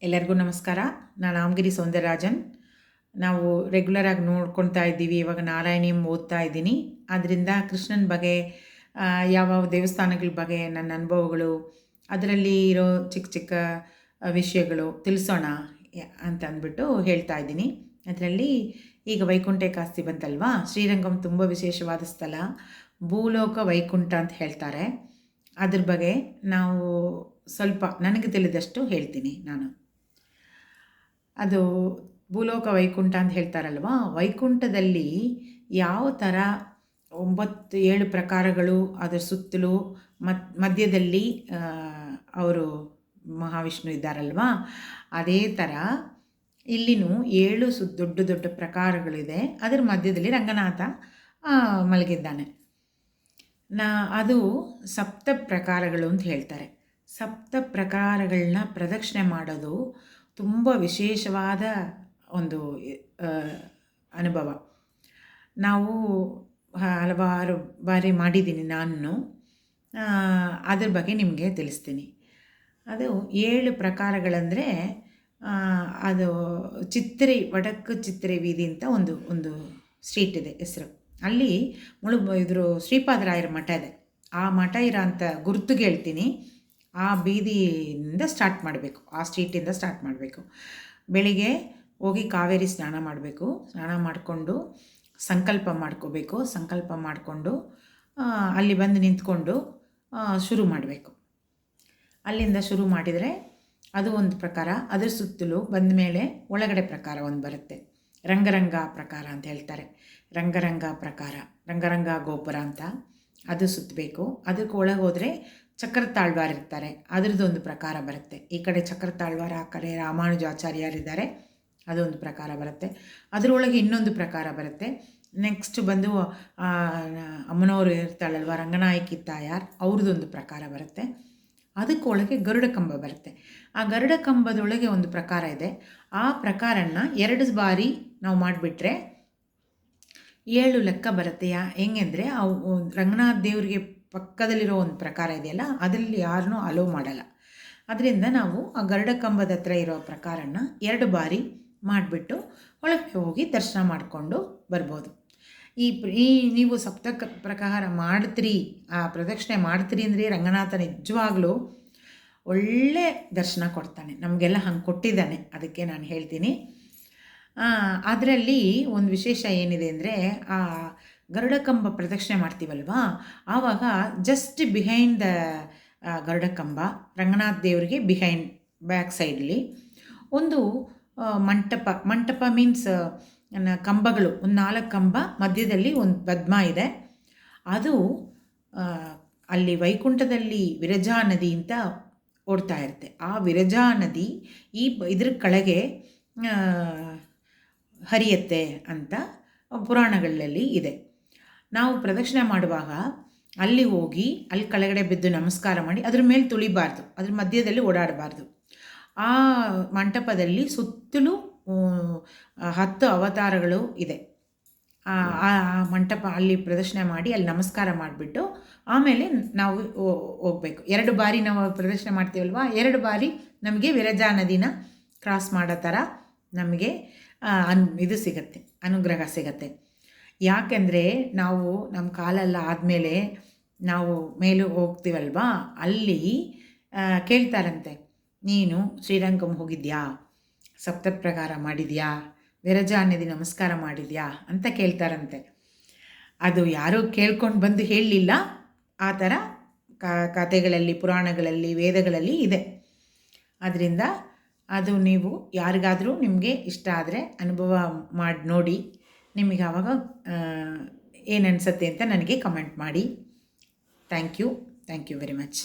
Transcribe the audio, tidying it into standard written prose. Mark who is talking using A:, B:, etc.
A: ಎಲ್ಲರಿಗೂ ನಮಸ್ಕಾರ. ನಾನು ಆಮಗಿರಿ ಸೌಂದರರಾಜನ್. ನಾವು ರೆಗ್ಯುಲರಾಗಿ ನೋಡ್ಕೊಳ್ತಾ ಇದ್ದೀವಿ. ಇವಾಗ ನಾರಾಯಣೀಯಂ ಓದ್ತಾ ಇದ್ದೀನಿ. ಆದ್ದರಿಂದ ಕೃಷ್ಣನ ಬಗ್ಗೆ, ಯಾವ ದೇವಸ್ಥಾನಗಳ ಬಗ್ಗೆ ನನ್ನ ಅನುಭವಗಳು, ಅದರಲ್ಲಿ ಇರೋ ಚಿಕ್ಕ ಚಿಕ್ಕ ವಿಷಯಗಳು ತಿಳಿಸೋಣ ಅಂತ ಅಂದ್ಬಿಟ್ಟು ಹೇಳ್ತಾ ಇದ್ದೀನಿ. ಅದರಲ್ಲಿ ಈಗ ವೈಕುಂಠ ಏಕಾದಶಿ ಬಂತಲ್ವಾ, ಶ್ರೀರಂಗಂ ತುಂಬ ವಿಶೇಷವಾದ ಸ್ಥಳ, ಭೂಲೋಕ ವೈಕುಂಠ ಅಂತ ಹೇಳ್ತಾರೆ. ಅದ್ರ ಬಗ್ಗೆ ನಾವು ಸ್ವಲ್ಪ ನನಗೆ ತಿಳಿದಷ್ಟು ಹೇಳ್ತೀನಿ ನಾನು. ಅದು ಭೂಲೋಕ ವೈಕುಂಠ ಅಂತ ಹೇಳ್ತಾರಲ್ವ, ವೈಕುಂಠದಲ್ಲಿ ಯಾವ ಥರ 7 ಪ್ರಕಾರಗಳು, ಅದರ ಸುತ್ತಲೂ ಮಧ್ಯದಲ್ಲಿ ಅವರು ಮಹಾವಿಷ್ಣು ಇದ್ದಾರಲ್ವ, ಅದೇ ಥರ ಇಲ್ಲಿನೂ 7 ದೊಡ್ಡ ದೊಡ್ಡ ಪ್ರಕಾರಗಳಿದೆ. ಅದರ ಮಧ್ಯದಲ್ಲಿ ರಂಗನಾಥ ಮಲಗಿದ್ದಾನೆ. ಅದು ಸಪ್ತ ಪ್ರಕಾರಗಳು ಅಂತ ಹೇಳ್ತಾರೆ. ಸಪ್ತ ಪ್ರಕಾರಗಳನ್ನ ಪ್ರದಕ್ಷಿಣೆ ಮಾಡೋದು ತುಂಬ ವಿಶೇಷವಾದ ಒಂದು ಅನುಭವ. ನಾವು ಹಲವಾರು ಬಾರಿ ಮಾಡಿದ್ದೀನಿ ನಾನು. ಅದ್ರ ಬಗ್ಗೆ ನಿಮಗೆ ತಿಳಿಸ್ತೀನಿ. ಅದು 7 ಪ್ರಕಾರಗಳಂದರೆ, ಅದು ವಡಕ್ಕು ಚಿತ್ರೆ ಬೀದಿ ಅಂತ ಒಂದು ಸ್ಟ್ರೀಟ್ ಇದೆ ಹೆಸರು. ಅಲ್ಲಿ ಶ್ರೀಪಾದರಾಯರ ಮಠ ಇದೆ. ಆ ಮಠ ಇರೋ ಅಂಥ ಗುರುತಿಗೆ ಹೇಳ್ತೀನಿ. ಆ ಬೀದಿಯಿಂದ ಸ್ಟಾರ್ಟ್ ಮಾಡಬೇಕು, ಆ ಸ್ಟ್ರೀಟಿಂದ ಸ್ಟಾರ್ಟ್ ಮಾಡಬೇಕು. ಬೆಳಿಗ್ಗೆ ಹೋಗಿ ಕಾವೇರಿ ಸ್ನಾನ ಮಾಡಬೇಕು. ಸ್ನಾನ ಮಾಡಿಕೊಂಡು ಸಂಕಲ್ಪ ಮಾಡ್ಕೋಬೇಕು. ಸಂಕಲ್ಪ ಮಾಡಿಕೊಂಡು ಅಲ್ಲಿ ಬಂದು ನಿಂತ್ಕೊಂಡು ಶುರು ಮಾಡಬೇಕು. ಅಲ್ಲಿಂದ ಶುರು ಮಾಡಿದರೆ ಅದು ಒಂದು ಪ್ರಕಾರ. ಅದರ ಸುತ್ತಲೂ ಬಂದ ಮೇಲೆ ಒಳಗಡೆ ಪ್ರಕಾರ ಒಂದು ಬರುತ್ತೆ, ರಂಗರಂಗ ಪ್ರಕಾರ ಅಂತ ಹೇಳ್ತಾರೆ. ರಂಗರಂಗ ಗೋಪುರ ಅಂತ, ಅದು ಸುತ್ತಬೇಕು. ಅದಕ್ಕೆ ಒಳಗೆ ಹೋದರೆ ಚಕ್ರ ತಾಳ್ವಾರ ಇರ್ತಾರೆ, ಅದರದ್ದೊಂದು ಪ್ರಕಾರ ಬರುತ್ತೆ. ಈ ಕಡೆ ಚಕ್ರ ತಾಳ್ವಾರ, ಆ ಕಡೆ ರಾಮಾನುಜಾಚಾರ್ಯರಿದ್ದಾರೆ, ಅದೊಂದು ಪ್ರಕಾರ ಬರುತ್ತೆ. ಅದರೊಳಗೆ ಇನ್ನೊಂದು ಪ್ರಕಾರ ಬರುತ್ತೆ. ನೆಕ್ಸ್ಟ್ ಬಂದು ಅಮ್ಮನವರು ಇರ್ತಾಳಲ್ವ, ರಂಗನಾಯಕಿ ತಾಯಾರ್, ಅವ್ರದ್ದೊಂದು ಪ್ರಕಾರ ಬರುತ್ತೆ. ಅದಕ್ಕೊಳಗೆ ಗರುಡ ಕಂಬ ಬರುತ್ತೆ. ಆ ಗರುಡ ಕಂಬದೊಳಗೆ ಒಂದು ಪ್ರಕಾರ ಇದೆ. ಆ ಪ್ರಕಾರನ 2 ಬಾರಿ ನಾವು ಮಾಡಿಬಿಟ್ರೆ 7 ಲೆಕ್ಕ ಬರುತ್ತೆ. ಹೆಂಗೆಂದರೆ, ರಂಗನಾಥ ದೇವರಿಗೆ ಪಕ್ಕದಲ್ಲಿರೋ ಒಂದು ಪ್ರಕಾರ ಇದೆಯಲ್ಲ, ಅದರಲ್ಲಿ ಯಾರನ್ನೂ ಅಲೋ ಮಾಡಲ್ಲ. ಅದರಿಂದ ನಾವು ಆ ಗರುಡ ಕಂಬದ ಹತ್ರ ಇರೋ ಪ್ರಕಾರನ 2 ಬಾರಿ ಮಾಡಿಬಿಟ್ಟು ಒಳಗೆ ಹೋಗಿ ದರ್ಶನ ಮಾಡಿಕೊಂಡು ಬರ್ಬೋದು. ಈ ನೀವು ಸಪ್ತ ಪ್ರಕಾರ ಮಾಡ್ತೀರಿ, ಆ ಪ್ರದಕ್ಷಿಣೆ ಮಾಡ್ತೀರಿ ಅಂದರೆ ರಂಗನಾಥ ನಿಜವಾಗ್ಲೂ ಒಳ್ಳೆ ದರ್ಶನ ಕೊಡ್ತಾನೆ. ನಮಗೆಲ್ಲ ಹಂಗೆ ಕೊಟ್ಟಿದ್ದಾನೆ. ಅದಕ್ಕೆ ನಾನು ಹೇಳ್ತೀನಿ. ಅದರಲ್ಲಿ ಒಂದು ವಿಶೇಷ ಏನಿದೆ ಅಂದರೆ, ಆ ಗರುಡ ಕಂಬ ಪ್ರದಕ್ಷಿಣೆ ಮಾಡ್ತೀವಲ್ವಾ, ಆವಾಗ ಜಸ್ಟ್ ಬಿಹೈಂಡ್ ದ ಗರುಡ ಕಂಬ, ರಂಗನಾಥ ದೇವರಿಗೆ ಬಿಹೈಂಡ್ ಬ್ಯಾಕ್ ಸೈಡಲ್ಲಿ ಒಂದು ಮಂಟಪ ಮೀನ್ಸ್ ಕಂಬಗಳು, ಒಂದು 4 ಕಂಬ, ಮಧ್ಯದಲ್ಲಿ ಒಂದು ಪದ್ಮ ಇದೆ. ಅದು ಅಲ್ಲಿ ವೈಕುಂಠದಲ್ಲಿ ವಿರಜಾ ನದಿ ಅಂತ ಓಡ್ತಾ ಇರುತ್ತೆ. ಆ ವಿರಜಾ ನದಿ ಇದ್ರ ಕೆಳಗೆ ಹರಿಯುತ್ತೆ ಅಂತ ಪುರಾಣಗಳಲ್ಲಿ ಇದೆ. ನಾವು ಪ್ರದಕ್ಷಿಣೆ ಮಾಡುವಾಗ ಅಲ್ಲಿ ಹೋಗಿ ಅಲ್ಲಿ ಕೆಳಗಡೆ ಬಿದ್ದು ನಮಸ್ಕಾರ ಮಾಡಿ ಅದ್ರ ಮೇಲೆ ತುಳಿಬಾರ್ದು, ಅದ್ರ ಮಧ್ಯದಲ್ಲಿ ಓಡಾಡಬಾರ್ದು. ಆ ಮಂಟಪದಲ್ಲಿ ಸುತ್ತಲೂ 10 ಅವತಾರಗಳು ಇದೆ. ಆ ಮಂಟಪ ಅಲ್ಲಿ ಪ್ರದಕ್ಷಿಣೆ ಮಾಡಿ ಅಲ್ಲಿ ನಮಸ್ಕಾರ ಮಾಡಿಬಿಟ್ಟು ಆಮೇಲೆ ನಾವು ಹೋಗಬೇಕು. 2 ಬಾರಿ ನಾವು ಪ್ರದಕ್ಷಿಣೆ ಮಾಡ್ತೀವಲ್ವ, 2 ಬಾರಿ ನಮಗೆ ವಿರಜಾ ನದಿನ ಕ್ರಾಸ್ ಮಾಡೋ ಥರ ನಮಗೆ ಇದು ಸಿಗತ್ತೆ, ಅನುಗ್ರಹ ಸಿಗತ್ತೆ. ಯಾಕೆಂದರೆ ನಾವು ನಮ್ಮ ಕಾಲೆಲ್ಲ ಆದಮೇಲೆ ನಾವು ಮೇಲೂ ಹೋಗ್ತೀವಲ್ವಾ, ಅಲ್ಲಿ ಕೇಳ್ತಾರಂತೆ, ನೀನು ಶ್ರೀರಂಗಂ ಹೋಗಿದ್ಯಾ, ಸಪ್ತ ಪ್ರಕಾರ ಮಾಡಿದ್ಯಾ, ವಿರಜಾ ನದಿ ನಮಸ್ಕಾರ ಮಾಡಿದ್ಯಾ ಅಂತ ಕೇಳ್ತಾರಂತೆ. ಅದು ಯಾರೂ ಕೇಳ್ಕೊಂಡು ಬಂದು ಹೇಳಲಿಲ್ಲ, ಆ ಥರ ಕಥೆಗಳಲ್ಲಿ, ಪುರಾಣಗಳಲ್ಲಿ, ವೇದಗಳಲ್ಲಿ ಇದೆ. ಅದರಿಂದ ಅದು ನೀವು ಯಾರಿಗಾದರೂ ನಿಮಗೆ ಇಷ್ಟ ಆದರೆ ಅನುಭವ ಮಾಡಿ ನೋಡಿ. ನಿಮಗೆ ಆವಾಗ ಏನು ಅನಿಸುತ್ತೆ ಅಂತ ನನಗೆ ಕಮೆಂಟ್ ಮಾಡಿ. Thank you very much.